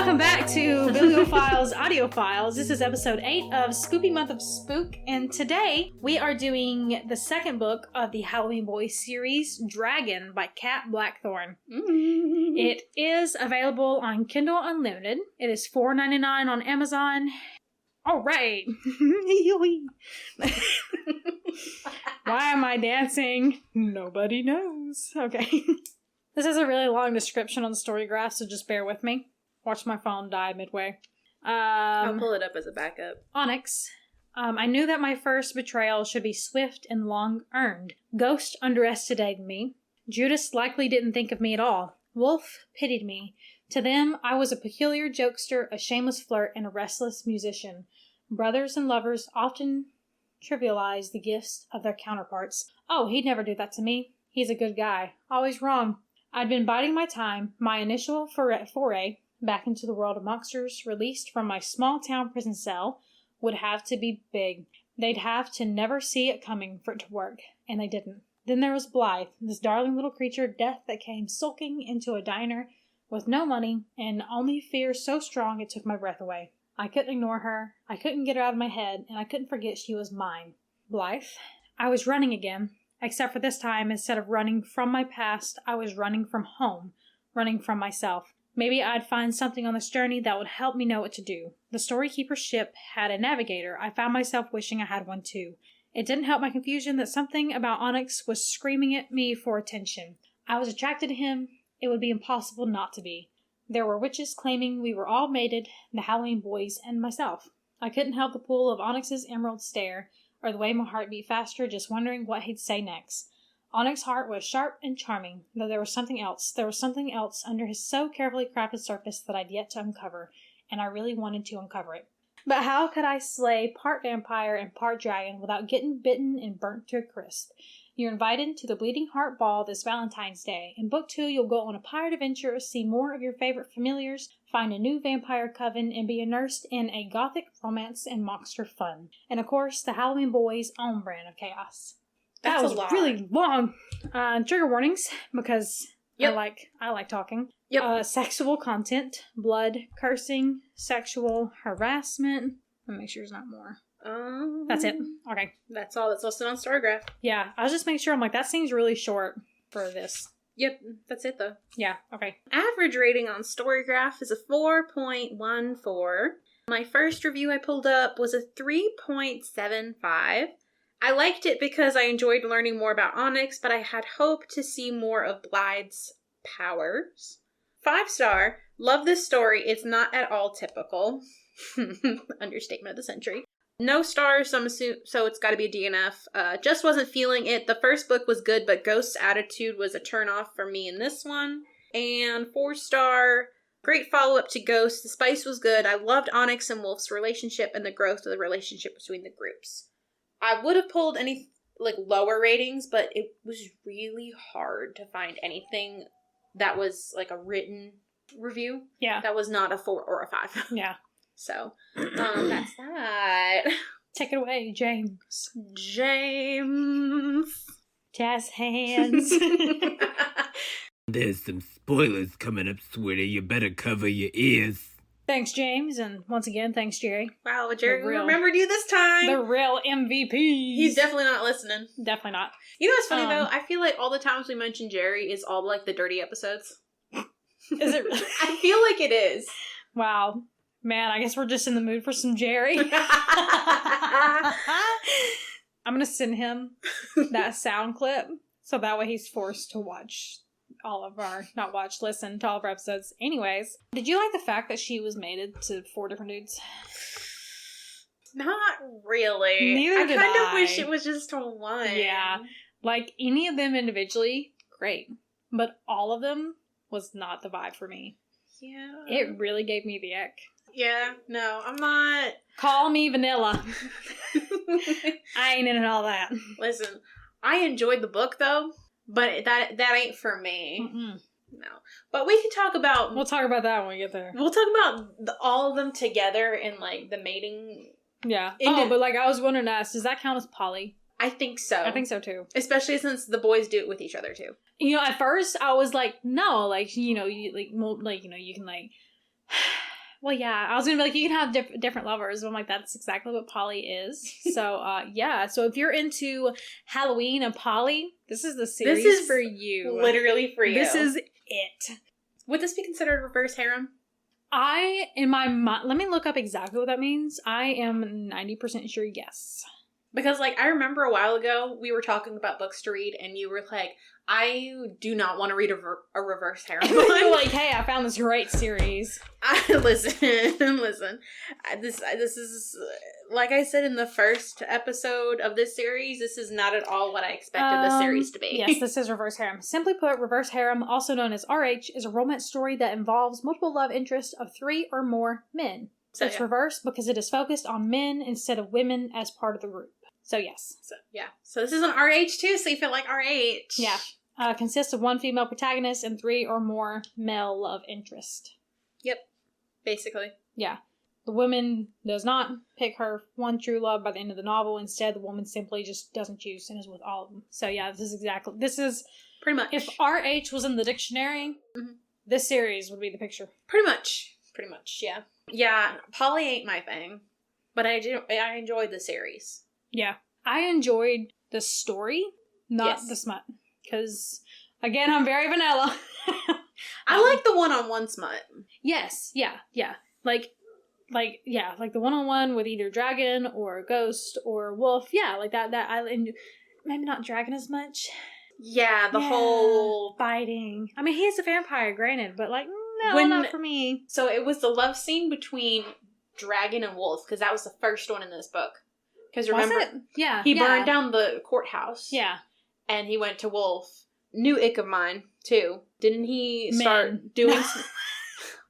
Welcome back to Bibliophiles Audiophiles. This is episode 8 of Spoopy Month of Spook, and today we are doing the second book of the Halloween Boys series, Dragon by Kat Blackthorne. Mm-hmm. It is available on Kindle Unlimited. It is $4.99 on Amazon. All right. Why am I dancing? Nobody knows. Okay. This is a really long description on the story graph, so just bear with me. Watch my phone die midway. I'll pull it up as a backup. Onyx. I knew that my first betrayal should be swift and long earned. Ghost underestimated me. Judas likely didn't think of me at all. Wolf pitied me. To them, I was a peculiar jokester, a shameless flirt, and a restless musician. Brothers and lovers often trivialize the gifts of their counterparts. Oh, he'd never do that to me. He's a good guy. Always wrong. I'd been biding my time, my initial foray back into the world of monsters, released from my small-town prison cell, would have to be big. They'd have to never see it coming for it to work, and they didn't. Then there was Blythe, this darling little creature, death that came sulking into a diner with no money, and only fear so strong it took my breath away. I couldn't ignore her, I couldn't get her out of my head, and I couldn't forget she was mine. Blythe. I was running again, except for this time, instead of running from my past, I was running from home, running from myself. Maybe I'd find something on this journey that would help me know what to do. The Storykeeper ship had a navigator. I found myself wishing I had one too. It didn't help my confusion that something about Onyx was screaming at me for attention. I was attracted to him. It would be impossible not to be. There were witches claiming we were all mated, the Halloween Boys and myself. I couldn't help the pull of Onyx's emerald stare, or the way my heart beat faster, just wondering what he'd say next. Onyx's heart was sharp and charming, though there was something else. There was something else under his so carefully crafted surface that I'd yet to uncover, and I really wanted to uncover it. But how could I slay part vampire and part dragon without getting bitten and burnt to a crisp? You're invited to the Bleeding Heart Ball this Valentine's Day. In Book 2, you'll go on a pirate adventure, see more of your favorite familiars, find a new vampire coven, and be immersed in a gothic romance and monster fun. And of course, the Halloween Boys' own brand of chaos. That was really long. Trigger warnings, because I like talking. Yep. Sexual content, blood, cursing, sexual harassment. Let me make sure there's not more. That's it. Okay. That's all that's listed on Storygraph. Yeah, I was just making sure. I'm like, that seems really short for this. Yep, that's it though. Yeah, okay. Average rating on Storygraph is a 4.14. My first review I pulled up was a 3.75. I liked it because I enjoyed learning more about Onyx, but I had hoped to see more of Blythe's powers. 5-star. Love this story. It's not at all typical. Understatement of the century. No stars, so it's got to be a DNF. Just wasn't feeling it. The first book was good, but Ghost's attitude was a turnoff for me in this one. And 4-star. Great follow-up to Ghost. The spice was good. I loved Onyx and Wolf's relationship and the growth of the relationship between the groups. I would have pulled any lower ratings, but it was really hard to find anything that was like a written review. Yeah. That was not a 4 or a 5. Yeah. So, that's that. Take it away, James. Jazz hands. There's some spoilers coming up, sweetie. You better cover your ears. Thanks, James, and once again, thanks, Jerry. Wow, Jerry remembered you this time. The real MVP. He's definitely not listening. Definitely not. You know what's funny, though? I feel like all the times we mention Jerry is all, the dirty episodes. Is it really? I feel like it is. Wow. Man, I guess we're just in the mood for some Jerry. I'm going to send him that sound clip, so that way he's forced to watch listen to all of our episodes. Anyways, did you like the fact that she was mated to 4 different dudes? Not really. Neither did I. I kind of wish it was just one. Yeah. Any of them individually, great. But all of them was not the vibe for me. Yeah. It really gave me the ick. Yeah, no, I'm not. Call me vanilla. I ain't into all that. Listen, I enjoyed the book, though. But that ain't for me. Mm-mm. No. But we can talk about... We'll talk about that when we get there. We'll talk about all of them together in, the mating... Yeah. But, I was wondering, does that count as poly? I think so. I think so, too. Especially since the boys do it with each other, too. At first, I was like, no, you can, Well, yeah, I was gonna be like, you can have different lovers, but I'm like, that's exactly what poly is. So, yeah. So if you're into Halloween and poly, this is the series for you. Literally for you. This is it. Would this be considered reverse harem? In my mind, let me look up exactly what that means. I am 90% sure yes. Because, like, I remember a while ago, we were talking about books to read, and you were like, I do not want to read a reverse harem. You're like, hey, I found this great series. Listen. This is, like I said in the first episode of this series, this is not at all what I expected this series to be. Yes, this is reverse harem. Simply put, reverse harem, also known as RH, is a romance story that involves multiple love interests of 3 or more men. So it's reverse because it is focused on men instead of women as part of the group. So yes. So this is an RH too, so you feel like RH. Yeah. Consists of 1 female protagonist and 3 or more male love interest. Yep. Basically. Yeah. The woman does not pick her one true love by the end of the novel. Instead, the woman simply just doesn't choose and is with all of them. So yeah, this is pretty much. If RH was in the dictionary, this series would be the picture. Pretty much, yeah. Yeah, poly ain't my thing, but I enjoyed the series. Yeah. I enjoyed the story, not the smut. Because, again, I'm very vanilla. I like the one-on-one smut. Yes. Yeah. Like the one-on-one with either dragon or ghost or wolf. Yeah, like that maybe not dragon as much. Yeah, the whole biting. I mean, he is a vampire, granted, but like, no, not for me. So it was the love scene between dragon and wolf, because that was the first one in this book. Because remember, he burned down the courthouse. Yeah. And he went to wolf. New ick of mine, too. Didn't he start doing...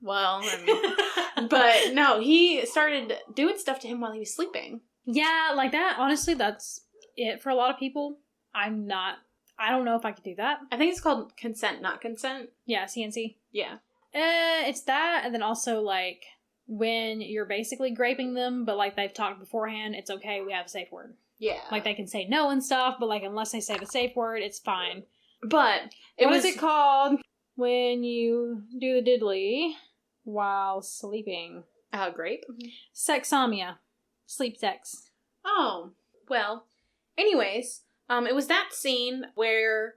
Well, I mean... But no, he started doing stuff to him while he was sleeping. Yeah, like that. Honestly, that's it for a lot of people. I don't know if I could do that. I think it's called consent, not consent. Yeah, CNC. Yeah. It's that, and then also, like, when you're basically graping them, but, like, they've talked beforehand, it's okay, we have a safe word. Yeah. Like, they can say no and stuff, but, like, unless they say the safe word, it's fine. But what is it called when you do the diddly while sleeping? Grape? Sexomnia. Sleep sex. Oh, well. Anyways, it was that scene where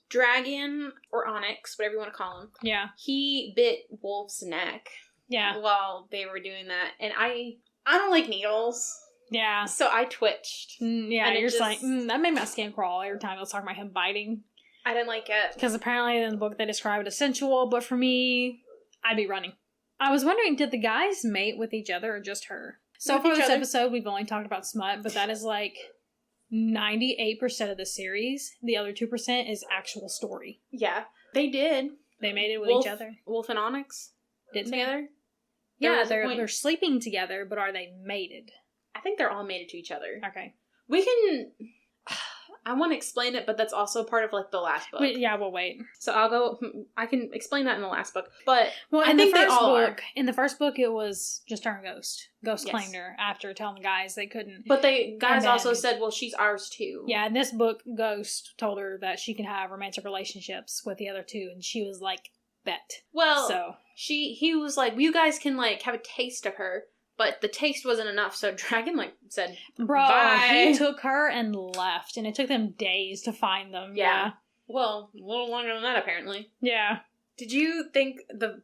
Dragon, or Onyx, whatever you want to call him. Yeah. He bit Wolf's neck. Yeah. While they were doing that. And I don't like needles. Yeah. So I twitched. Yeah, and you're just like, that made my skin crawl every time I was talking about him biting. I didn't like it. Because apparently in the book they describe it as sensual, but for me, I'd be running. I was wondering, did the guys mate with each other or just her? So for this episode, we've only talked about smut, but that is like 98% of the series. The other 2% is actual story. Yeah. They did. They mated with each other. Wolf and Onyx? Didn't together? Yeah, they're sleeping together, but are they mated? I think they're all mated to each other. Okay. We can... I want to explain it, but that's also part of, like, the last book. We'll wait. So I can explain that in the last book. But I think they all are. In the first book, it was just her and Ghost. Ghost claimed her after telling the guys they couldn't. But guys also said, well, she's ours too. Yeah, in this book, Ghost told her that she can have romantic relationships with the other two, and she was like, bet. Well, so he was like, you guys can, like, have a taste of her. But the taste wasn't enough, so Dragon, like, said, bye. He took her and left, and it took them days to find them. Yeah. Well, a little longer than that, apparently. Yeah. Did you think, the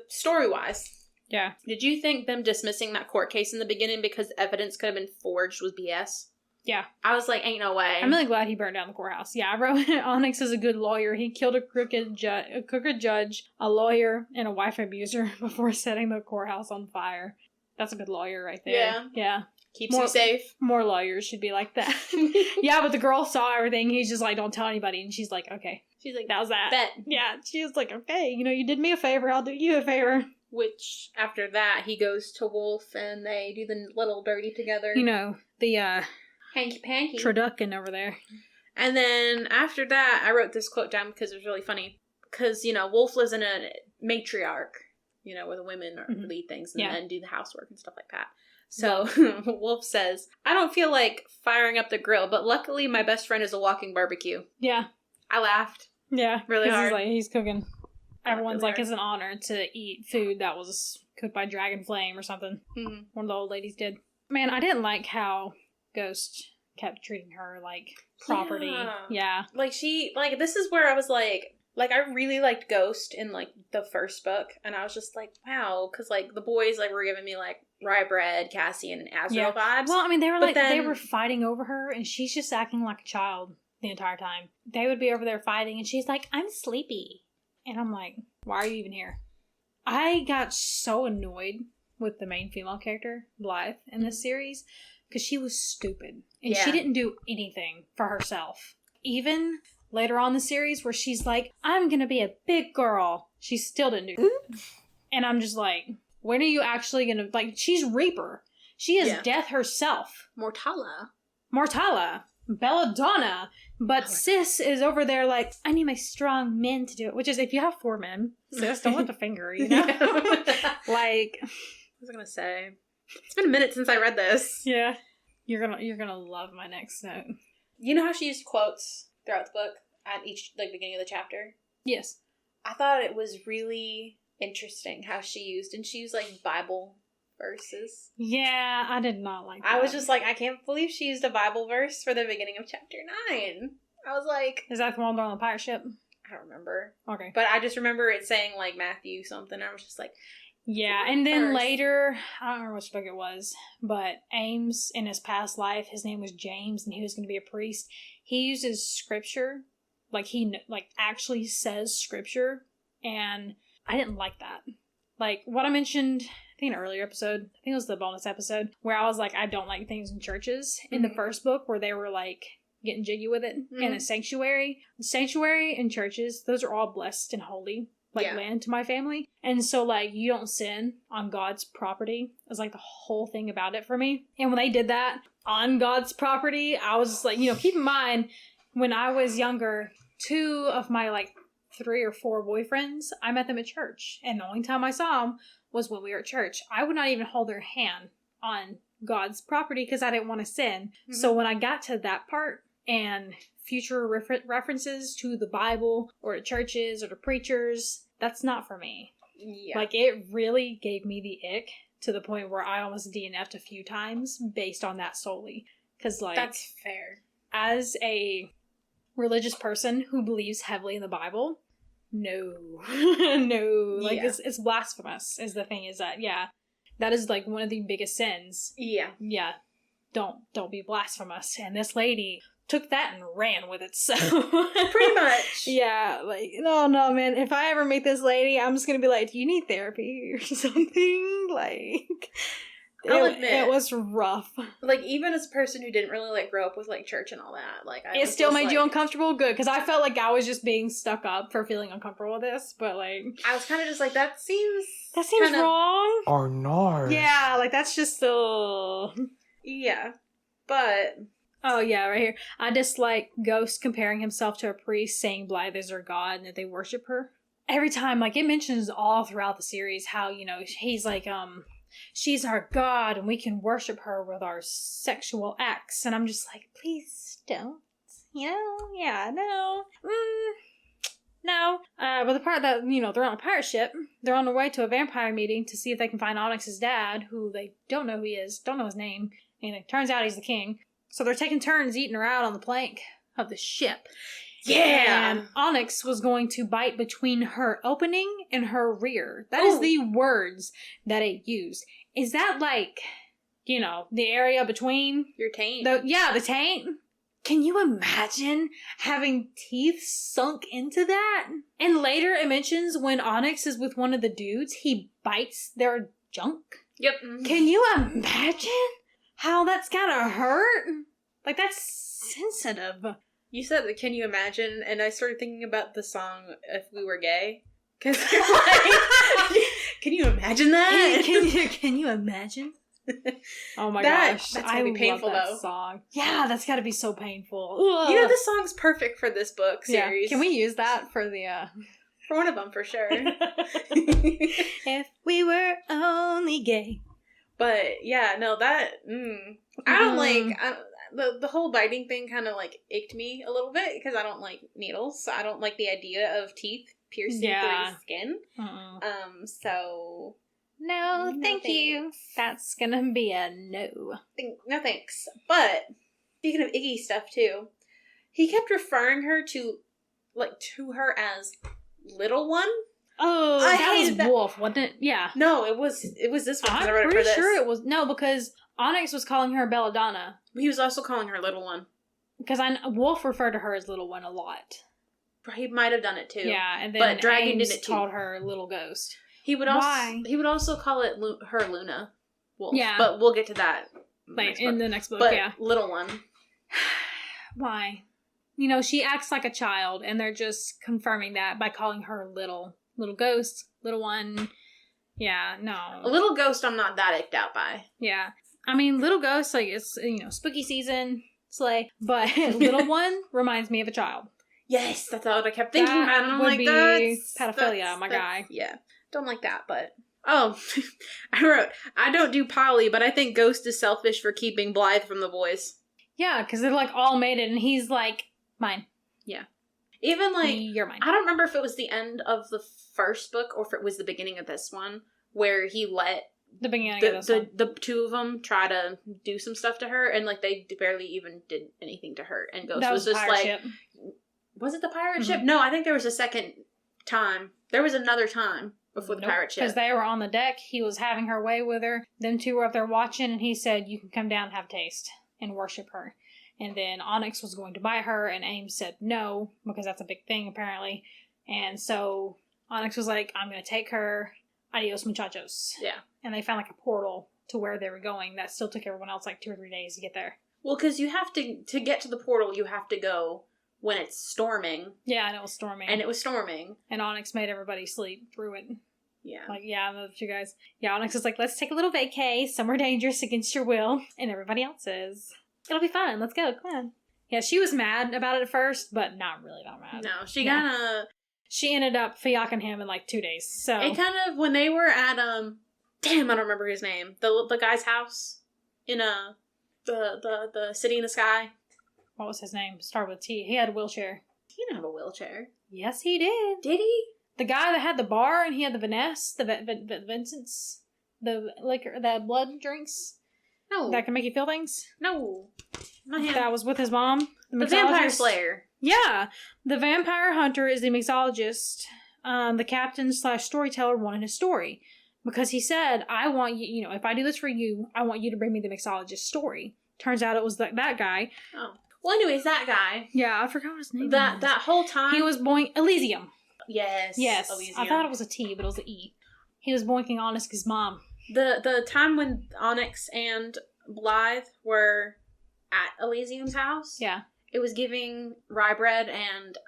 story-wise, did you think them dismissing that court case in the beginning because evidence could have been forged was BS? Yeah. I was like, ain't no way. I'm really glad he burned down the courthouse. Yeah, I wrote Onyx is a good lawyer. He killed a crooked judge, a lawyer, and a wife abuser before setting the courthouse on fire. That's a good lawyer right there. Yeah. Yeah. Keeps you safe. More lawyers should be like that. Yeah, but the girl saw everything. He's just like, don't tell anybody. And she's like, okay. She's like, that was that. Bet. Yeah. She was like, okay, you did me a favor. I'll do you a favor. Which, after that, he goes to Wolf and they do the little dirty together. The, hanky-panky. Traduckin over there. And then, after that, I wrote this quote down because it was really funny. Because, Wolf lives in a matriarch. Where the women lead things and then do the housework and stuff like that. So Wolf says, I don't feel like firing up the grill, but luckily my best friend is a walking barbecue. Yeah. I laughed. Yeah. Really hard. He's cooking. Everyone's like, it's an honor to eat food that was cooked by Dragon Flame or something. Mm-hmm. One of the old ladies did. Man, I didn't like how Ghost kept treating her like property. Yeah. Like, this is where I was like, I really liked Ghost in, like, the first book, and I was just like, wow, because, like, the boys, like, were giving me, like, Rye Bread, Cassian, and Azrael vibes. Well, I mean, they were, they were fighting over her, and she's just acting like a child the entire time. They would be over there fighting, and she's like, I'm sleepy. And I'm like, why are you even here? I got so annoyed with the main female character, Blythe, in this series, because she was stupid. And she didn't do anything for herself. Even later on in the series where she's like, I'm gonna be a big girl. She still didn't do it. And I'm just like, when are you actually gonna, like, she's Reaper. She is death herself. Mortala. Belladonna. But Sis is over there like, I need my strong men to do it. Which is, if you have 4 men, Sis, don't lift a finger, you know? Like, what was I gonna say? It's been a minute since I read this. Yeah. You're gonna love my next note. You know how she used quotes throughout the book at each, like, beginning of the chapter? Yes. I thought it was really interesting how she used like Bible verses. Yeah, I did not like that. I was just like, I can't believe she used a Bible verse for the beginning of chapter 9. I was like, is that the one on the pirate ship? I don't remember. Okay. But I just remember it saying, like, Matthew something. I was just like, yeah, and then later, I don't remember which book it was, but Ames, in his past life, his name was James, and he was going to be a priest. He uses scripture, like, he, like, actually says scripture, and I didn't like that. Like, what I mentioned, I think in an earlier episode, I think it was the bonus episode, where I was like, I don't like things in churches. In the first book, where they were, like, getting jiggy with it, in a sanctuary. Sanctuary and churches, those are all blessed and holy. Like, land to my family. And so, like, you don't sin on God's property is, like, the whole thing about it for me. And when they did that on God's property, I was just like, you know, keep in mind, when I was younger, 2 of my, like, 3 or 4 boyfriends, I met them at church. And the only time I saw them was when we were at church. I would not even hold their hand on God's property because I didn't want to sin. Mm-hmm. So when I got to that part, and future references to the Bible or to churches or to preachers, that's not for me. Yeah. Like, it really gave me the ick to the point where I almost DNF'd a few times based on that solely. Because, like, that's fair. As a religious person who believes heavily in the Bible, no. No. Like, it's blasphemous is the thing, is that, that is, like, one of the biggest sins. Yeah. Yeah. Don't be blasphemous. And this lady took that and ran with it, so. Pretty much. Yeah, like, no, man. If I ever meet this lady, I'm just gonna be like, do you need therapy or something? Like, I'll admit. It was rough. Like, even as a person who didn't really, like, grow up with, like, church and all that, like, it still made you uncomfortable? Good, because I felt like I was just being stuck up for feeling uncomfortable with this, but, like, I was kind of just like, that seems wrong. Or no. Yeah, like, that's just so. Yeah, but. Oh, yeah, right here. I dislike Ghost comparing himself to a priest, saying Blythe is their god and that they worship her. Every time, like, it mentions all throughout the series how, you know, he's like, she's our god and we can worship her with our sexual acts. And I'm just like, please don't. You know? Yeah, no. No. But the part that, you know, they're on a pirate ship, they're on their way to a vampire meeting to see if they can find Onyx's dad, who they don't know who he is, don't know his name, and it turns out he's the king. So they're taking turns eating her out on the plank of the ship. Yeah! And Onyx was going to bite between her opening and her rear. That is the words that it used. Is that like, you know, the area between? Your taint. The taint. Can you imagine having teeth sunk into that? And later it mentions when Onyx is with one of the dudes, he bites their junk. Yep. Can you imagine how that's gotta hurt? Like, that's sensitive. You said that, can you imagine? And I started thinking about the song If We Were Gay. Because like, can you imagine that? Can you imagine? Oh my gosh. That's gotta be painful, love that though. song. Yeah, that's gotta be so painful. Ugh. You know, this song's perfect for this book series. Yeah. Can we use that for the, For one of them, for sure. If we were only gay. But, yeah, no, that, I don't like, the whole biting thing kind of, like, icked me a little bit, because I don't like needles, so I don't like the idea of teeth piercing through skin. So, No, No thank you. thanks. That's gonna be a no. No thanks. But, speaking of Iggy stuff, too, he kept referring to her as Little One. Oh, I that hated was that. Wolf, wasn't it? Yeah. No, it was this one. 'Cause I read I'm it for pretty this. sure it was. No, because Onyx was calling her Belladonna. He was also calling her Little One. Because Wolf referred to her as Little One a lot. He might have done it too. Yeah, and then but Dragon Ames did it too. called her Little Ghost. He would Why? also call it her Luna Wolf. Yeah. But we'll get to that In the next book, but yeah. Little One. Why? You know, she acts like a child, and they're just confirming that by calling her Little Ghost, Little One. Yeah, no. A Little Ghost I'm not that icked out by. Yeah. I mean, Little Ghost, like, it's, spooky season, slay. But Little One reminds me of a child. Yes, that's what I kept thinking That about. And I'm would like, be pedophilia, my guy. Yeah. Don't like that, but... Oh, I wrote, I don't do poly, but I think Ghost is selfish for keeping Blythe from the boys. Yeah, because they're, like, all mated, and he's like, mine. Yeah. Even, like... You're mine. I don't remember if it was the end of the first book or if it was the beginning of this one, where he let The beginning of this one. the two of them try to do some stuff to her, and, like, they barely even did anything to her, and Ghost That was just pirate like... ship. Was it the pirate Mhm. ship? No, I think there was a second time. There was another time before the pirate ship. Because they were on the deck, he was having her way with her. Them two were up there watching, and he said, you can come down and have a taste and worship her. And then Onyx was going to buy her, and Ames said no, because that's a big thing, apparently. And so Onyx was like, I'm going to take her. Adios, muchachos. Yeah. And they found, like, a portal to where they were going. That still took everyone else, like, 2 or 3 days to get there. Well, because you have to get to the portal, you have to go when it's storming. Yeah, and it was storming. And it was storming. And Onyx made everybody sleep through it. Yeah. Like, yeah, the two guys. Yeah, Onyx is like, let's take a little vacay, somewhere dangerous against your will. And everybody else is. It'll be fun. Let's go. Come on. Yeah, she was mad about it at first, but not really that mad. No, she Yeah. kind of... She ended up fiacking him in like 2 days. So It kind of, when they were at, damn, I don't remember his name. The guy's house in, the city in the sky. what was his name? Started with T. He had a wheelchair. He didn't have a wheelchair. Yes, he did. Did he? The guy that had the bar and he had the Vanessa, the Vincent's, the liquor, the blood drinks No. that can make you feel things. No. Not him. That was with his mom. The Vampire mixologist. Slayer. Yeah, the vampire hunter is the mixologist. The captain / storyteller wanted his story because he said, "I want you. If I do this for you, I want you to bring me the mixologist story." Turns out it was that guy. Oh. Well, anyways, that guy. Yeah, I forgot what his name. That was. whole time. He was Elysium. Yes. Yes, Elysium. I thought it was a T, but it was an E. He was boinking Onyx's mom. The time when Onyx and Blythe were at Elysium's house. Yeah, It was giving rye bread and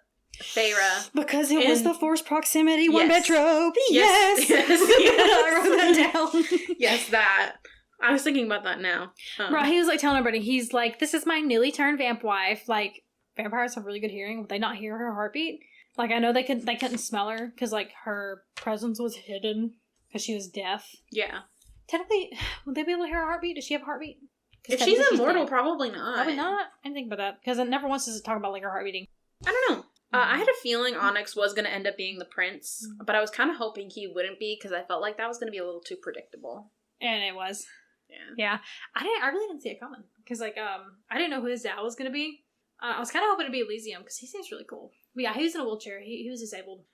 Feyre. because it was And- the forced proximity one Yes. bit trope. Yes. Yes, Yes. I wrote that down. Yes, that. I was thinking about that now. Right, he was like telling everybody, he's like, this is my newly turned vamp wife. Like, vampires have really good hearing. Would they not hear her heartbeat? Like, I know they couldn't smell her because, like, her presence was hidden because she was deaf. Yeah. Technically, would they be able to hear her heartbeat? Does she have a heartbeat? 'Cause If she's technically immortal, dead. probably not. Probably not. I didn't think about that because it never once does it talk about, like, her heart beating. I don't know. I had a feeling Onyx was going to end up being the prince, but I was kind of hoping he wouldn't be because I felt like that was going to be a little too predictable. And it was. Yeah. Yeah. I really didn't see it coming because, like, I didn't know who his dad was going to be. I was kind of hoping to be Elysium because he seems really cool. But yeah, he was in a wheelchair. He was disabled.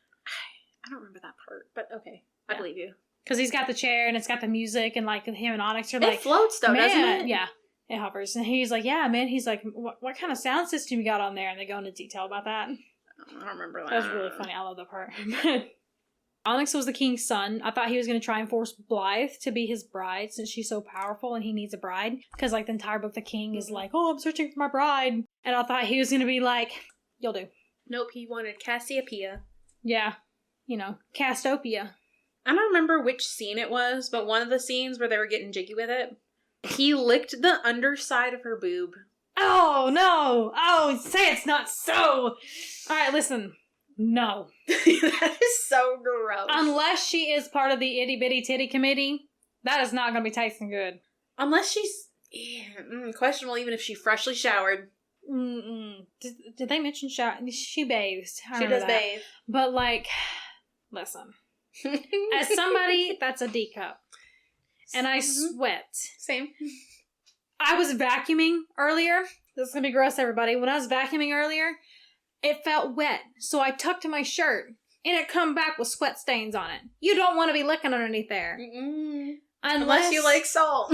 I don't remember that part, but okay. I Yeah. believe you. Because he's got the chair and it's got the music and, like, him and Onyx are like, It floats though, man, doesn't it? yeah, it hovers. And he's like, yeah, man. He's like, what kind of sound system you got on there? And they go into detail about that. I don't remember that. That was really funny. I love that part. Onyx was the king's son. I thought he was going to try and force Blythe to be his bride since she's so powerful and he needs a bride. Because, like, the entire book, the king is like, oh, I'm searching for my bride. And I thought he was going to be like, you'll do. Nope, he wanted Cassiopeia. Yeah. Castopia. I don't remember which scene it was, but one of the scenes where they were getting jiggy with it, he licked the underside of her boob. Oh, no. Oh, say it's not so. All right, listen. No. That is so gross. Unless she is part of the itty bitty titty committee, that is not going to be tasting good. Unless she's questionable, even if she freshly showered. Mm-mm. Did they mention she bathes? I She remember does that. bathe. But, like, listen. As somebody that's a D cup, and I sweat. Same. I was vacuuming earlier. This is going to be gross, everybody. When I was vacuuming earlier, it felt wet. So I tucked my shirt, and it come back with sweat stains on it. You don't want to be licking underneath there. Unless you like salt.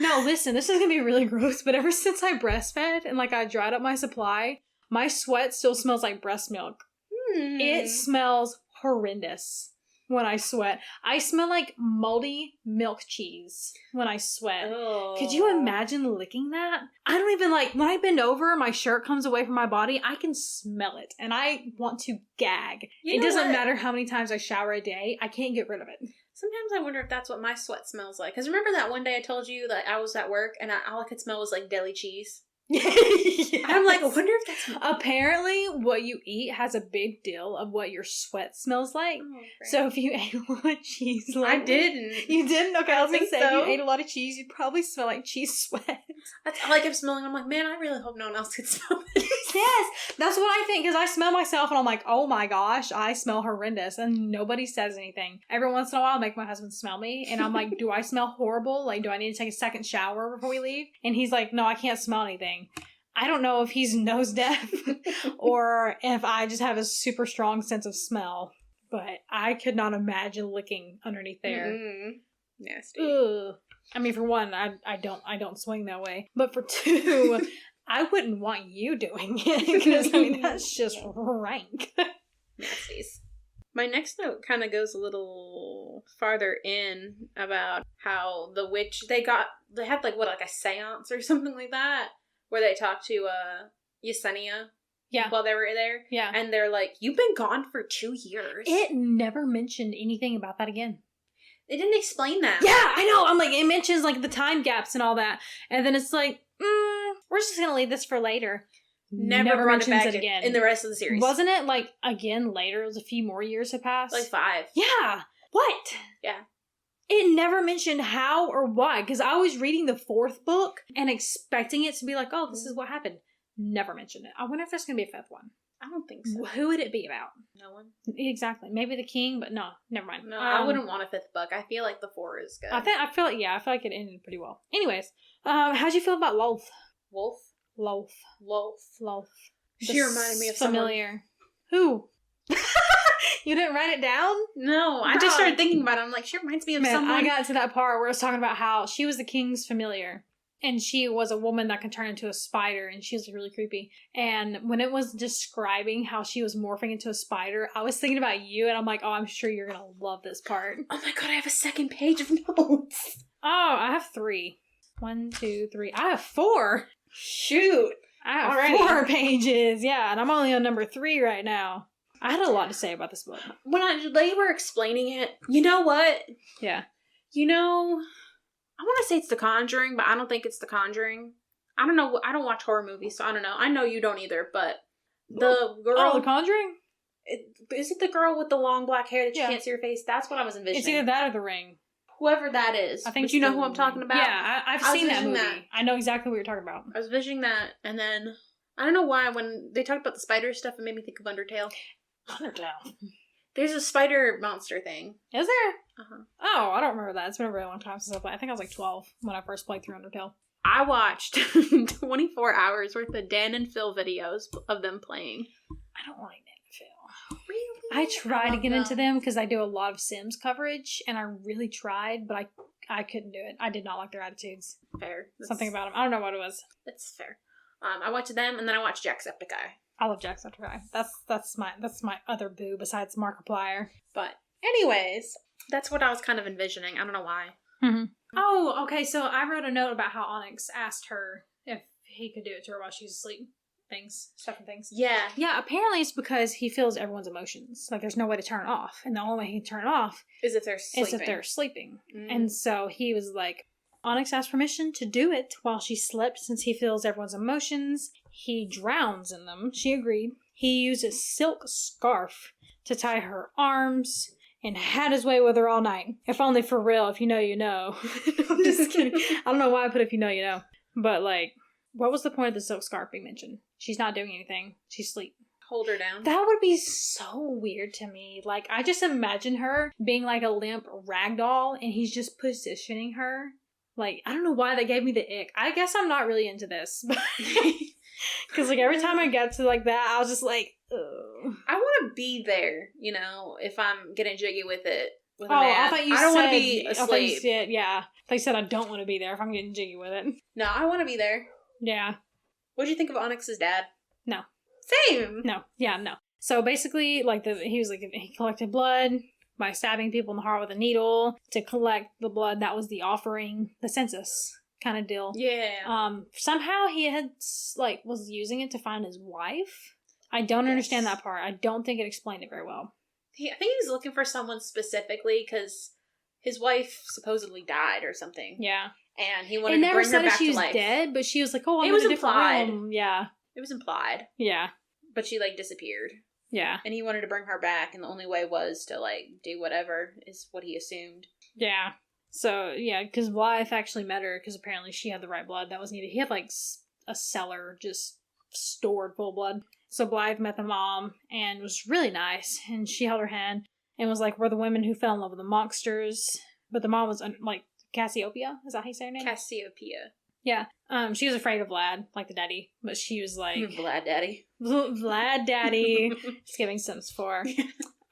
No, listen, this is going to be really gross, but ever since I breastfed and I dried up my supply, my sweat still smells like breast milk. It smells horrendous when I sweat. I smell like moldy milk cheese when I sweat. Oh. Could you imagine licking that? I don't even when I bend over, my shirt comes away from my body, I can smell it and I want to gag. It doesn't matter how many times I shower a day, I can't get rid of it. Sometimes I wonder if that's what my sweat smells like. Because remember that one day I told you that I was at work and all I could smell was deli cheese? Yes. I'm I wonder if that's... Apparently, what you eat has a big deal of what your sweat smells like. Oh, so if you ate a lot of cheese... I didn't. You didn't? Okay, I was going to say, so. If you ate a lot of cheese, you'd probably smell like cheese sweat. That's all I kept smelling. I'm like, man, I really hope no one else could smell this. Yes, that's what I think, because I smell myself and I'm like, oh my gosh, I smell horrendous, and nobody says anything. Every once in a while, I make my husband smell me, and I'm like, do I smell horrible? Do I need to take a second shower before we leave? And he's like, no, I can't smell anything. I don't know if he's nose deaf or if I just have a super strong sense of smell, but I could not imagine licking underneath there. Nasty. Ugh. I mean, for one, I don't swing that way, but for two, I wouldn't want you doing it, because that's just rank. Nasties. My next note kind of goes a little farther in about how the witch, they had a seance or something like that, where they talked to Yesenia while they were there. Yeah. And they're like, you've been gone for 2 years. It never mentioned anything about that again. They didn't explain that. Yeah, I know. I'm like, it mentions the time gaps and all that. And then it's like, we're just going to leave this for later. Never mentions it again. In the rest of the series. Wasn't it again later? It was a few more years had passed? 5. Yeah. What? Yeah. It never mentioned how or why, because I was reading the 4th book and expecting it to be like, oh, this is what happened. Never mentioned it. I wonder if there's going to be a 5th one. I don't think so. Who would it be about? No one. Exactly. Maybe the king, but no, never mind. No, I wouldn't want a 5th book. I feel like the 4 is good. I feel like it ended pretty well. Anyways, how'd you feel about Loth? Loth. She reminded me of familiar. Who? You didn't write it down? No, I just started thinking about it. I'm like, she reminds me of someone. I got to that part where I was talking about how she was the king's familiar. And she was a woman that could turn into a spider, and she was really creepy. And when it was describing how she was morphing into a spider, I was thinking about you, and I'm like, oh, I'm sure you're going to love this part. Oh my god, I have a second page of notes. Oh, I have 3. 1, 2, 3. I have 4. Shoot. I have 4 pages. Yeah, and I'm only on number 3 right now. I had a lot to say about this book. When they were explaining it, you know what? Yeah. I want to say it's The Conjuring, but I don't think it's The Conjuring. I don't know. I don't watch horror movies, so I don't know. I know you don't either, but the girl... Oh, The Conjuring? Is it the girl with the long black hair that you can't see her face? That's what I was envisioning. It's either that or The Ring. Whoever that is. I think but you know who I'm talking about? Yeah, I've seen that movie. I know exactly what you're talking about. I was visioning that, and then... I don't know why, when they talked about the spider stuff, it made me think of Undertale. Undertale. There's a spider monster thing. Is there? Uh-huh. Oh, I don't remember that. It's been a really long time since I played. I think I was 12 when I first played through Undertale. I watched 24 hours worth of Dan and Phil videos of them playing. I don't like Dan and Phil. Really? I tried to get into them because I do a lot of Sims coverage, and I really tried, but I couldn't do it. I did not like their attitudes. Fair. Something about them. I don't know what it was. That's fair. I watched them, and then I watched Jacksepticeye. I love Jacksepticeye. That's my other boo besides Markiplier. But anyways, that's what I was kind of envisioning. I don't know why. Mm-hmm. Oh, okay. So I wrote a note about how Onyx asked her if he could do it to her while she's asleep. Stuff and things. Yeah. Yeah, apparently it's because he feels everyone's emotions. There's no way to turn it off. And the only way he can turn it off is if they're sleeping. Mm. And so he was like, Onyx asked permission to do it while she slept since he feels everyone's emotions. He drowns in them. She agreed. He used a silk scarf to tie her arms and had his way with her all night. If only for real, if you know, you know. I'm just kidding. I don't know why I put if you know, you know. But what was the point of the silk scarf being mentioned? She's not doing anything. She's asleep. hold her down. That would be so weird to me. Like, I just imagine her being like a limp ragdoll and he's just positioning her. Like, I don't know why that gave me the ick. I guess I'm not really into this. Because, like, every time I get to, like, that, I was just like, ugh. I want to be there, you know, if I'm getting jiggy with it. With a Oh, man. I thought you I don't said... want to be a I thought slave. you said, yeah. I thought you said I don't want to be there if I'm getting jiggy with it. No, I want to be there. Yeah. What'd you think of Onyx's dad? No. Same. No. Yeah, no. So, basically, like, he was like, he collected blood by stabbing people in the heart with a needle to collect the blood. That was the offering, the census kind of deal. Yeah. Somehow he had, like, was using it to find his wife. I don't understand that part. I don't think it explained it very well. I think he was looking for someone specifically because his wife supposedly died or something. Yeah. And he wanted to bring her back she to was life. dead, but she was like, oh, I'm It was in a different implied. realm. Yeah. It was implied. Yeah. But she, like, disappeared. Yeah. And he wanted to bring her back, and the only way was to, like, do whatever, is what he assumed. Yeah. So, yeah, because Blythe actually met her, because apparently she had the right blood that was needed. He had, like, a cellar just stored full of blood. So Blythe met the mom, and was really nice, and she held her hand, and was like, we're the women who fell in love with the monsters. But the mom was, like, Cassiopeia? Is that how you say her name? Cassiopeia. Yeah. She was afraid of Vlad, like the daddy, but she was like... Vlad Daddy. Vlad Daddy. Just giving Sims 4.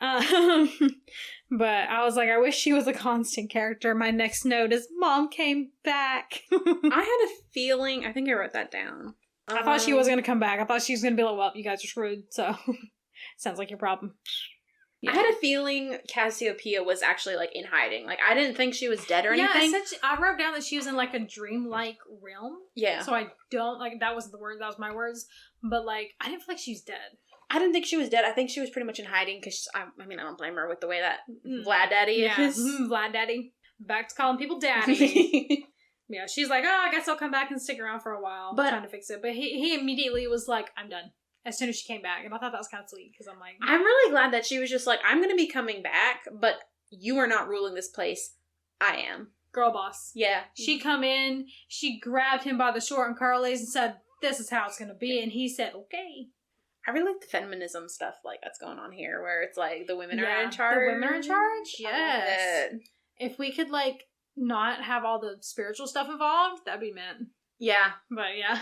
But I was like, I wish she was a constant character. My next note is, Mom came back. I had a feeling, I think I wrote that down. I thought she was going to come back. I thought she was going to be like, well, you guys are screwed, so sounds like your problem. Yeah. I had a feeling Cassiopeia was actually, like, in hiding. Like, I didn't think she was dead or anything. Yeah, I wrote down that she was in, like, a dreamlike realm. Yeah. So I don't, like, that was my words. But, like, I didn't feel like she was dead. I didn't think she was dead. I think she was pretty much in hiding because, I don't blame her with the way that Vlad Daddy is. Vlad Daddy. Back to calling people daddy. Yeah, she's like, oh, I guess I'll come back and stick around for a while. But trying to fix it. But he immediately was like, I'm done. As soon as she came back. And I thought that was kind of sweet because I'm like... I'm really glad that she was just like, I'm going to be coming back, but you are not ruling this place. I am. Girl boss. Yeah. She come in, she grabbed him by the short and curlies and said, this is how it's going to be. And he said, okay. I really like the feminism stuff like that's going on here where it's like the women are in charge. The women are in charge? Yes. It. If we could like not have all the spiritual stuff involved, that'd be mint. Yeah. But yeah.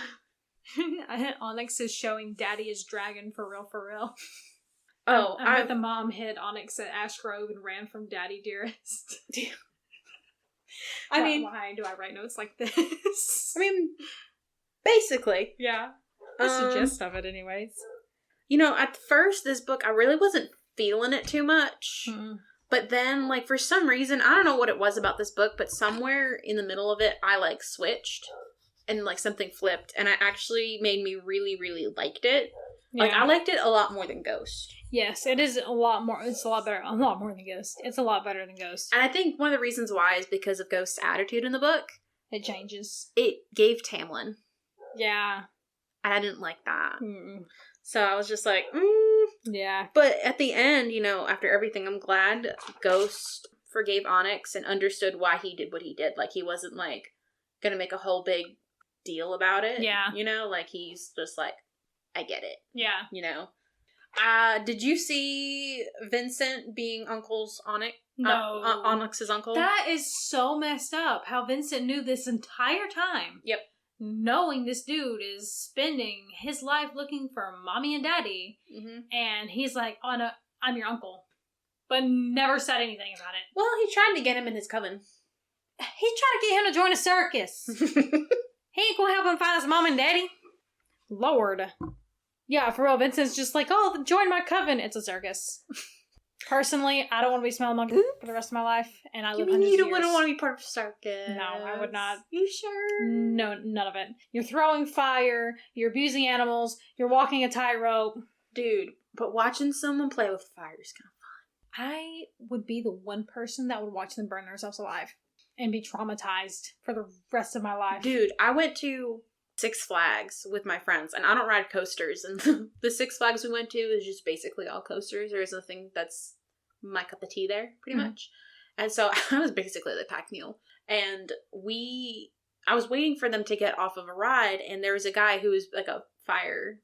Onyx is showing Daddy is dragon for real, for real. Oh, I bet the mom hid Onyx at Ash Grove and ran from Daddy Dearest. I mean, why do I write notes like this? I mean, basically. Yeah. That's the gist of it anyways. You know, at first, this book, I really wasn't feeling it too much. Mm. But then, like, for some reason, I don't know what it was about this book, but somewhere in the middle of it, I, like, switched. And, like, something flipped. And it actually made me really, really liked it. Yeah. Like, I liked it a lot more than Ghost. Yes, it is a lot more. It's a lot better. A lot more than Ghost. It's a lot better than Ghost. And I think one of the reasons why is because of Ghost's attitude in the book. It changes. It gave Tamlin. Yeah. And I didn't like that. Mm-mm. So I was just like, Yeah. But at the end, you know, after everything, I'm glad Ghost forgave Onyx and understood why he did what he did. Like, he wasn't, like, gonna make a whole big deal about it. Yeah. You know, like, he's just like, I get it. Yeah. You know? Did you see Vincent being Uncle's Onyx? No. Onyx's uncle? That is so messed up. How Vincent knew this entire time. Yep. Knowing this dude is spending his life looking for mommy and daddy. Mm-hmm. And he's like, oh no, I'm your uncle. But never said anything about it. Well, he tried to get him in his coven. He's trying to get him to join a circus. He ain't gonna help him find his mom and daddy. Lord. Yeah, for real, Vincent's just like, oh, join my coven. It's a circus. Personally, I don't want to be smelling monkey for the rest of my life, and I live hundreds of years. You wouldn't want to be part of a circus. No, I would not. You sure? No, none of it. You're throwing fire, you're abusing animals, you're walking a tightrope. Dude, but watching someone play with fire is kind of fun. I would be the one person that would watch them burn themselves alive and be traumatized for the rest of my life. Dude, I went to Six Flags with my friends, and I don't ride coasters, and the Six Flags we went to is just basically all coasters. There is nothing that's my cup of tea there, pretty much. And so I was basically the pack mule. And I was waiting for them to get off of a ride, and there was a guy who was like a fire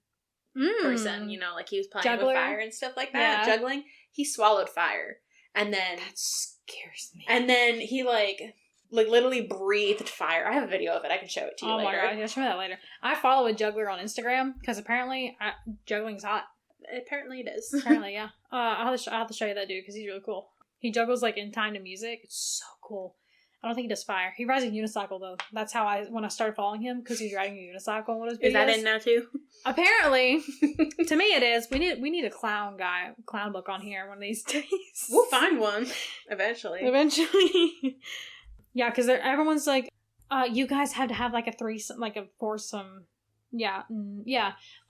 person, you know, like he was playing Juggler? with fire and stuff like that, juggling. He swallowed fire. And then... That scares me. And then he, like literally breathed fire. I have a video of it. I can show it to you later. Oh my god, I'll show me that later. I follow a juggler on Instagram, because apparently juggling's hot. Apparently it is. Apparently, yeah. I'll have to show you that dude, because he's really cool. He juggles, like, in time to music. It's so cool. I don't think he does fire. He rides a unicycle, though. That's how when I started following him, because he's riding a unicycle on one of his videos. Is that in now, too? Apparently. To me, it is. We need a clown book on here one of these days. We'll find one. Eventually. Yeah, because everyone's like, you guys have to have, like, a foursome. Yeah.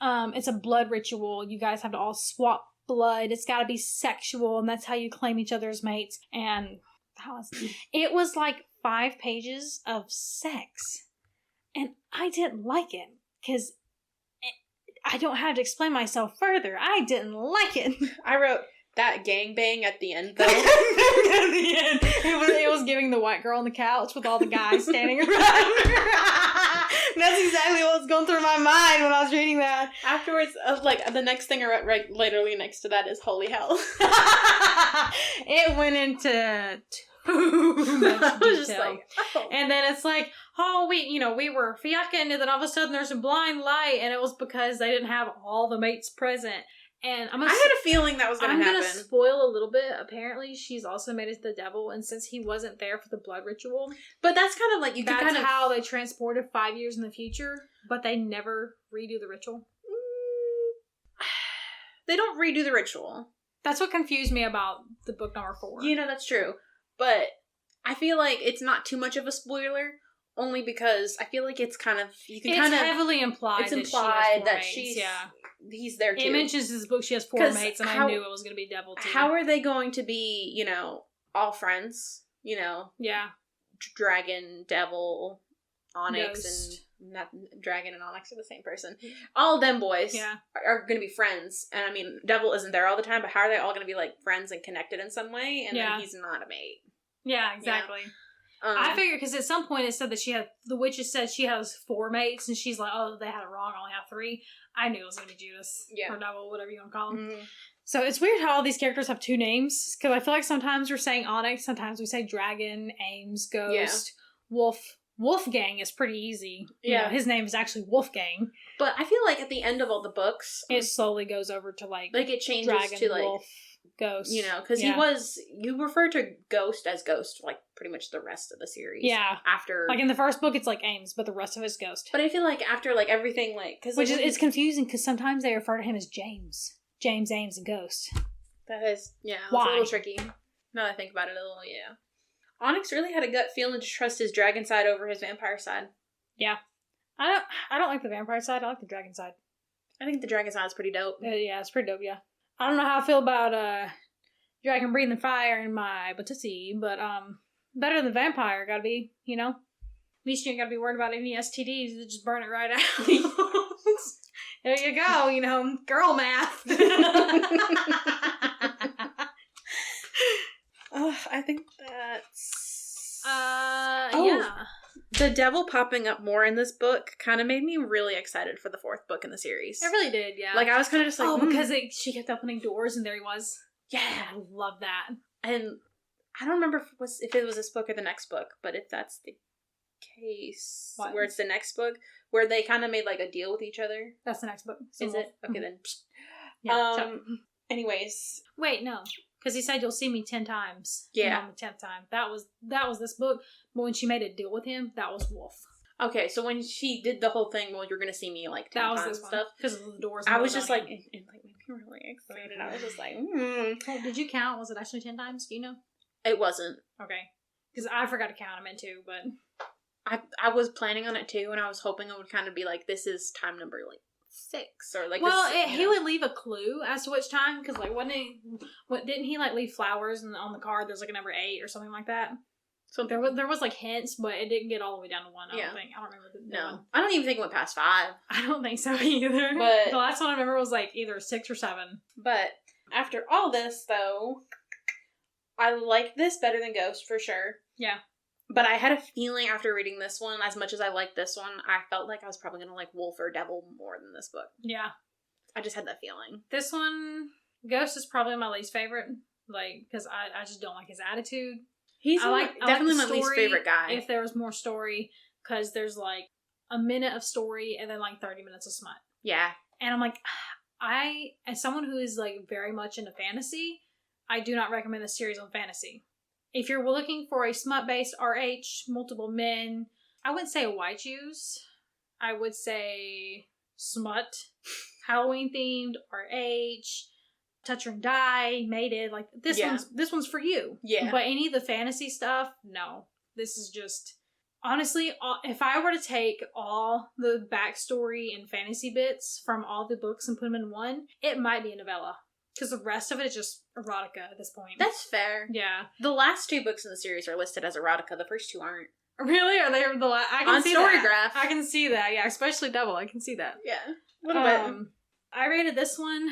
It's a blood ritual. You guys have to all swap blood. It's got to be sexual, and that's how you claim each other as mates. And it was like 5 pages of sex, and I didn't like it because I don't have to explain myself further. I didn't like it. I wrote that gangbang at the end, though. At the end, it was giving the white girl on the couch with all the guys standing around her. That's exactly what was going through my mind when I was reading that. Afterwards, like, the next thing I wrote right literally next to that is holy hell. It went into too much detail. Just like, oh. And then it's like, oh, we were fiacking, and then all of a sudden there's a blind light, and it was because they didn't have all the mates present. And I had a feeling that was going to happen. I'm going to spoil a little bit. Apparently, she's also made it to the devil, and since he wasn't there for the blood ritual... But that's kind of like... That's how they transported 5 years in the future, but they never redo the ritual. They don't redo the ritual. That's what confused me about the book number 4. You know, that's true. But I feel like it's not too much of a spoiler, only because I feel like it's kind of... It's heavily implied that she's... Yeah. He's there too. It mentions in this book she has 4 mates, and I knew it was going to be devil too. How are they going to be, you know, all friends? You know? Yeah. Dragon, devil, Onyx, Ghost. and not Dragon and Onyx are the same person. All of them boys are going to be friends. And I mean, devil isn't there all the time, but how are they all going to be like friends and connected in some way? And then he's not a mate. Yeah, exactly. I figured, because at some point it said that the witches said she has 4 mates, and she's like, oh, they had it wrong, I only have 3. I knew it was going to be Judas. Or devil, whatever you want to call him. Mm-hmm. So it's weird how all these characters have 2 names, because I feel like sometimes we're saying Onyx, sometimes we say Dragon, Ames, Ghost, Wolf. Wolfgang is pretty easy. You know, his name is actually Wolfgang. But I feel like at the end of all the books... It slowly goes over to like it changes Dragon, to like... Wolf, Ghost. You know, because you refer to Ghost as Ghost, like, pretty much the rest of the series. Yeah. After... Like, in the first book, it's, like, Ames, but the rest of it's Ghost. But I feel like after, like, everything, like... It's confusing, because sometimes they refer to him as James. James, Ames, and Ghost. That is, it's a Why? little tricky. Now that I think about it a little, Onyx really had a gut feeling to trust his dragon side over his vampire side. Yeah. I don't like the vampire side, I like the dragon side. I think the dragon side is pretty dope. Yeah, it's pretty dope, yeah. I don't know how I feel about, dragon breathing fire in my Batutsi, but, better than vampire, gotta be, you know? At least you ain't gotta be worried about any STDs, you just burn it right out. There you go, you know, girl math. I think that's... yeah. The devil popping up more in this book kind of made me really excited for the 4th book in the series. It really did, yeah. Like, I was kind of just like... because she kept opening doors and there he was. Yeah. I love that. And I don't remember if it was this book or the next book, but if that's the case, where it's the next book, where they kind of made, like, a deal with each other. That's the next book. Is it? Okay, then. Yeah, anyways. Wait, no. Because he said you'll see me 10 times. Yeah. And on the 10th time. That was this book. But when she made a deal with him, that was Wolf. Okay, so when she did the whole thing, well, you're going to see me, like, 10 times and stuff. Because of the doors. I was just like, it like, made me really excited. I was just like, Oh, did you count? Was it actually 10 times? Do you know? It wasn't. Okay. Because I forgot to count them in too, but... I was planning on it too, and I was hoping it would kind of be like, this is time number, like, 6, or like... Well, he would leave a clue as to which time, because, like, didn't he, like, leave flowers and on the card there's, like, a number 8 or something like that? So there was like, hints, but it didn't get all the way down to 1, I don't think. I don't remember the one. I don't even think it went past 5. I don't think so either. But the last one I remember was, like, either 6 or 7. But after all this, though, I like this better than Ghost, for sure. Yeah. But I had a feeling after reading this one, as much as I liked this one, I felt like I was probably going to like Wolf or Devil more than this book. Yeah. I just had that feeling. This one, Ghost is probably my least favorite. Like, because I just don't like his attitude. He's definitely my story least favorite guy. If there was more story, because there's like a minute of story and then like 30 minutes of smut. Yeah. And I'm like, as someone who is like very much into fantasy, I do not recommend this series on fantasy. If you're looking for a smut-based RH, multiple men, I wouldn't say white use. I would say smut, Halloween themed, RH, touch and die, mated. Like this one's for you. Yeah. But any of the fantasy stuff, no. This is just honestly, if I were to take all the backstory and fantasy bits from all the books and put them in one, it might be a novella. Because the rest of it is just erotica at this point. That's fair. Yeah. The last 2 books in the series are listed as erotica. The first 2 aren't. Really? Are they the last? I can on see Storygraph. that. I can see that. Yeah, especially Devil. I can see that. Yeah. A little bit. I rated this one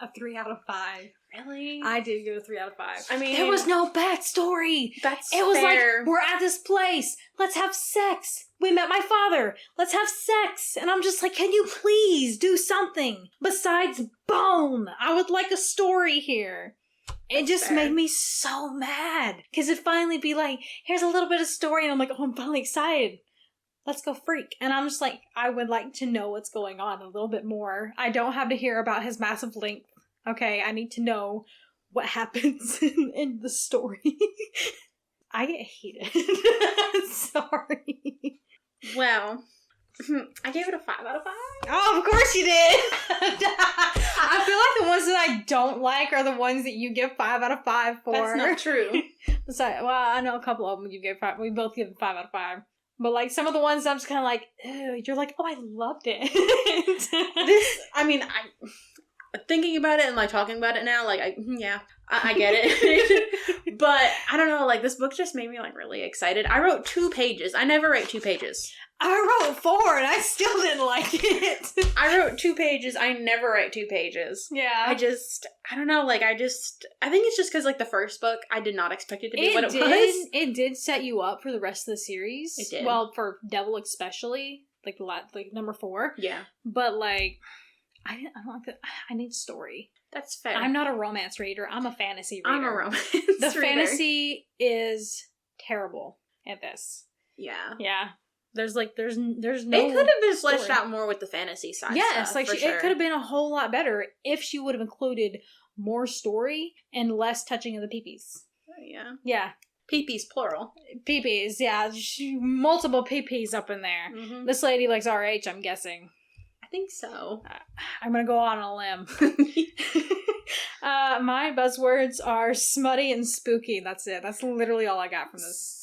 a 3 out of 5. Really? I did give it a 3 out of 5. I mean, there was no backstory. It was fair. like, we're at this place. Let's have sex. We met my father. Let's have sex. And I'm just like, can you please do something besides bone? I would like a story here. It just made me so mad. Because it'd finally be like, here's a little bit of story. And I'm like, oh, I'm finally excited. Let's go freak. And I'm just like, I would like to know what's going on a little bit more. I don't have to hear about his massive length. Okay, I need to know what happens in the story. I get heated. Sorry. Well, I gave it a 5 out of 5. Oh, of course you did. I feel like the ones that I don't like are the ones that you give 5 out of 5 for. That's not true. Sorry, well, I know a couple of them you gave 5. We both give 5 out of 5. But like some of the ones I'm just kind of like, ew, you're like, oh, I loved it. Thinking about it and like talking about it now, like, I get it. But I don't know, like this book just made me like really excited. I wrote 2 pages. I never write 2 pages. I wrote 4 and I still didn't like it. I wrote 2 pages. I never write 2 pages. Yeah. I don't know, like I think it's just because like the first book, I did not expect it to be what it was. It did set you up for the rest of the series. It did. Well, for Devil especially, like number 4. Yeah. But like, I don't like that. I need story. That's fair. I'm not a romance reader. I'm a fantasy reader. I'm a romance The reader. fantasy is terrible at this. Yeah. Yeah. There's no. It could have been fleshed story. out more with the fantasy side. Yes, stuff, like sure. it could have been a whole lot better if she would have included more story and less touching of the peepees. Oh, yeah. Yeah. Peepees, plural. Peepees, yeah. Multiple peepees up in there. Mm-hmm. This lady likes RH, I'm guessing. I think so. I'm gonna go on a limb. My buzzwords are smutty and spooky. That's it. That's literally all I got from this.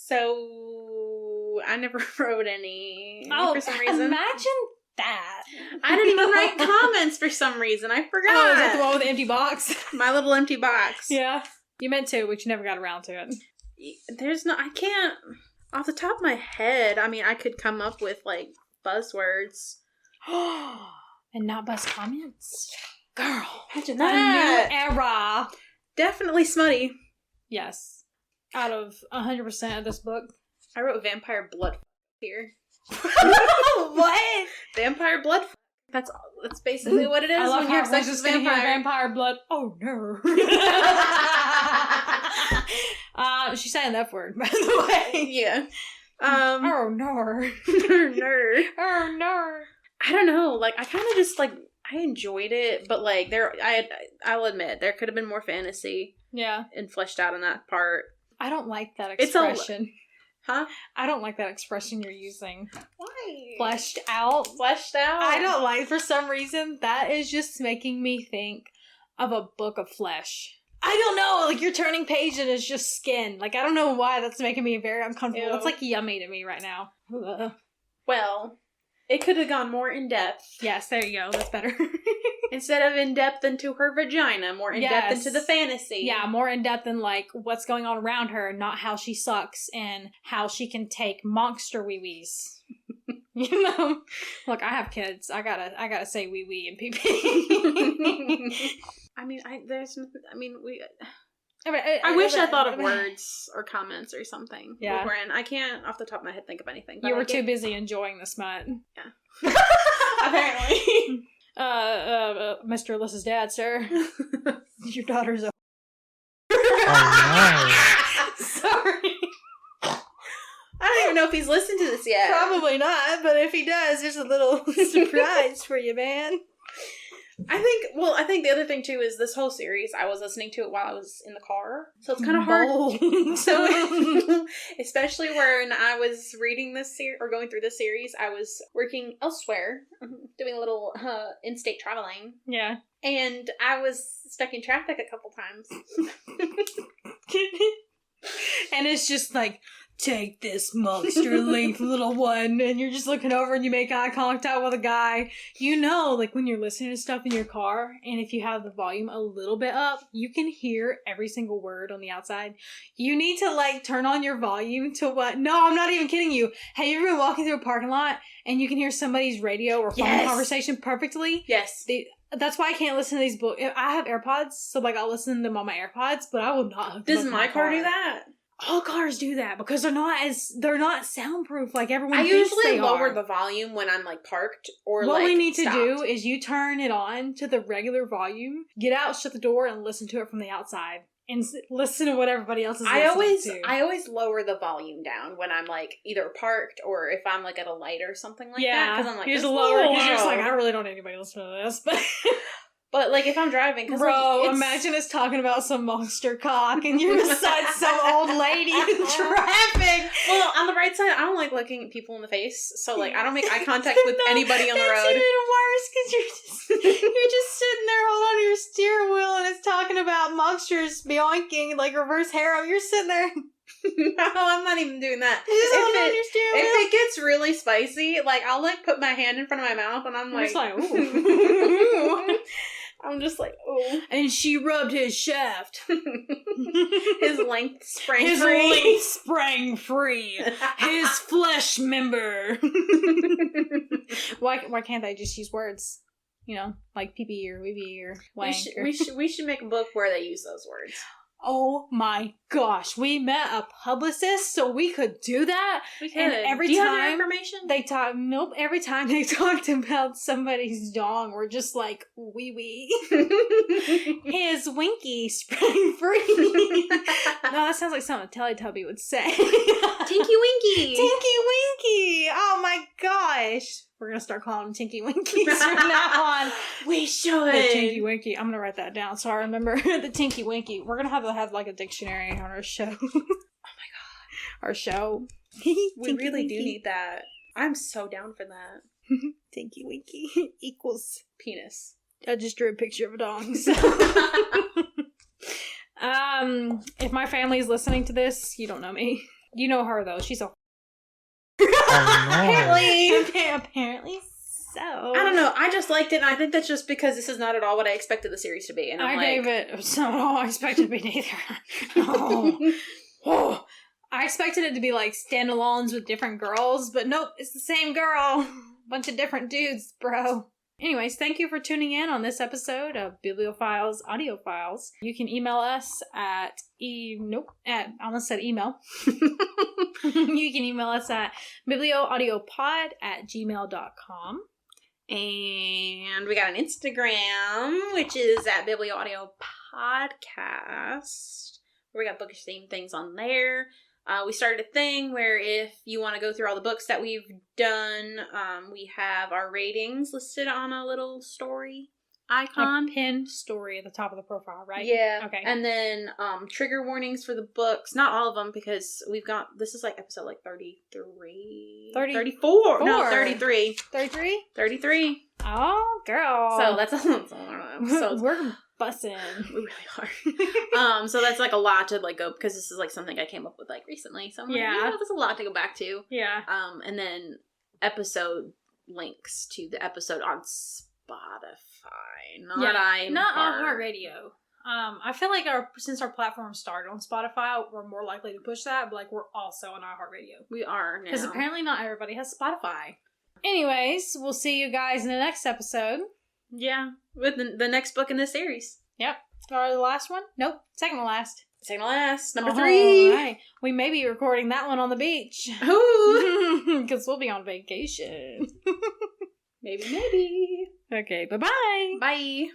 So, I never wrote any Oh, for some reason. Imagine that. I didn't even write comments for some reason. I forgot. Oh, is that the one with the empty box? My little empty box. Yeah. You meant to, but you never got around to it. I can't, off the top of my head, I mean, I could come up with, like, buzzwords. And not buzz comments? Girl. Imagine A new era. Definitely smutty. Yes. Out of 100% of this book. I wrote vampire blood here. What? Vampire blood. That's basically what it is. I love when you have sex with vampire blood. Oh no. She's saying that word, by the way. Yeah. Oh no. Nerd. Oh no. I don't know. Like, I kind of just like I enjoyed it, but like I'll admit there could have been more fantasy. Yeah. And fleshed out in that part. I don't like that expression. Huh? I don't like that expression you're using. Why? Fleshed out. Fleshed out? I don't like, for some reason, that is just making me think of a book of flesh. I don't know, like you're turning page and it's just skin. Like, I don't know why that's making me very uncomfortable. Ew. It's like yummy to me right now. Ugh. Well, it could have gone more in depth. Yes, there you go. That's better. Instead of in depth into her vagina, more in depth into the fantasy. Yeah, more in depth in like what's going on around her, not how she sucks and how she can take monster wee wees. You know, look, I have kids. I gotta say wee wee and pee pee. I mean, I I wish I thought of words or comments or something. Yeah. Beforehand. I can't off the top of my head think of anything. You were too busy enjoying the smut. Yeah. Apparently. Mr. Alyssa's dad, sir. Your daughter's a... Oh, Sorry. I don't even know if he's listened to this yet. Probably not, but if he does, there's a little surprise for you, man. I think the other thing too is this whole series, I was listening to it while I was in the car. So it's kind of hard. So, especially when I was reading this or going through this series, I was working elsewhere, doing a little in-state traveling. Yeah. And I was stuck in traffic a couple times. And it's just like, take this monster length little one, and you're just looking over and you make eye contact with a guy. You know, like when you're listening to stuff in your car, and if you have the volume a little bit up, you can hear every single word on the outside. You need to like turn on your volume to what? No, I'm not even kidding you. Have you ever been walking through a parking lot and you can hear somebody's radio or phone conversation perfectly? Yes. That's why I can't listen to these books. I have AirPods, so like I'll listen to them on my AirPods, but I will not. Does my car do that? All cars do that because they're not soundproof like everyone I thinks usually they lower are. the volume when I'm like parked or what like we need stopped. to do is you turn it on to the regular volume, get out, shut the door, and listen to it from the outside, and listen to what everybody else is listening to. I always lower the volume down when I'm like either parked or if I'm like at a light or something like that. Because I'm like, you just "This is lower because you're just loud." like, I really don't need anybody listening to this, but. But, like, if I'm driving... Cause, Bro, like, imagine us talking about some monster cock and you're beside some old lady in traffic. Well, on the right side, I don't like looking at people in the face. So, like, I don't make eye contact with anybody on the road. That's even worse because you're just sitting there holding on to your steering wheel and it's talking about monsters boinking, like reverse harem. You're sitting there... No, I'm not even doing that. If it gets really spicy, like, I'll, like, put my hand in front of my mouth and I'm like... ooh. I'm just like, oh. And she rubbed his shaft. His length sprang His free. length sprang free. His flesh member. Why can't they just use words? You know, like pee-pee or wee-wee or wank. We should make a book where they use those words. Oh my gosh, we met a publicist so we could do that. We could. And every Do you time have their information? every time they talked about somebody's dong, we're just like, wee wee. His winky sprang free. No, that sounds like something a Teletubby would say. Tinky Winky. Tinky Winky. Oh my gosh. We're going to start calling them Tinky Winkies from now on. We should. The Tinky Winky. I'm going to write that down so I remember the Tinky Winky. We're going to have like a dictionary on our show. Oh my god. Our show. We really do need that. I'm so down for that. Tinky Winky equals penis. I just drew a picture of a dong. So. If my family's listening to this, you don't know me. You know her though. She's a Apparently so. I don't know. I just liked it, and I think that's just because this is not at all what I expected the series to be. And I gave it. So I expected it to be neither. Oh. I expected it to be like standalones with different girls, but nope, it's the same girl. Bunch of different dudes, bro. Anyways, thank you for tuning in on this episode of Bibliophiles Audio Files. You can email us at I almost said email. You can email us at biblioaudiopod@gmail.com. And we got an Instagram, which is at Biblioaudio Podcast. We got bookish themed things on there. We started a thing where if you want to go through all the books that we've done, we have our ratings listed on a little story icon. A pinned story at the top of the profile, right? Yeah. Okay. And then trigger warnings for the books. Not all of them because this is like episode like 33. 34. No, 33. 33? 33. Oh, girl. So that's a episode. We're bussing. We really are. So that's like a lot to like go because this is like something I came up with like recently. So I'm like, that's a lot to go back to. Yeah. And then episode links to the episode on Spotify, not on iHeartRadio. I feel like since our platform started on Spotify, we're more likely to push that, but like we're also on iHeartRadio. We are now. Because apparently not everybody has Spotify. Anyways, we'll see you guys in the next episode. Yeah, with the next book in this series. Yep. Or the last one? Nope. Second to last. Second to last. Number 3. Right. We may be recording that one on the beach. Ooh. Because we'll be on vacation. Maybe. Okay, bye-bye. Bye.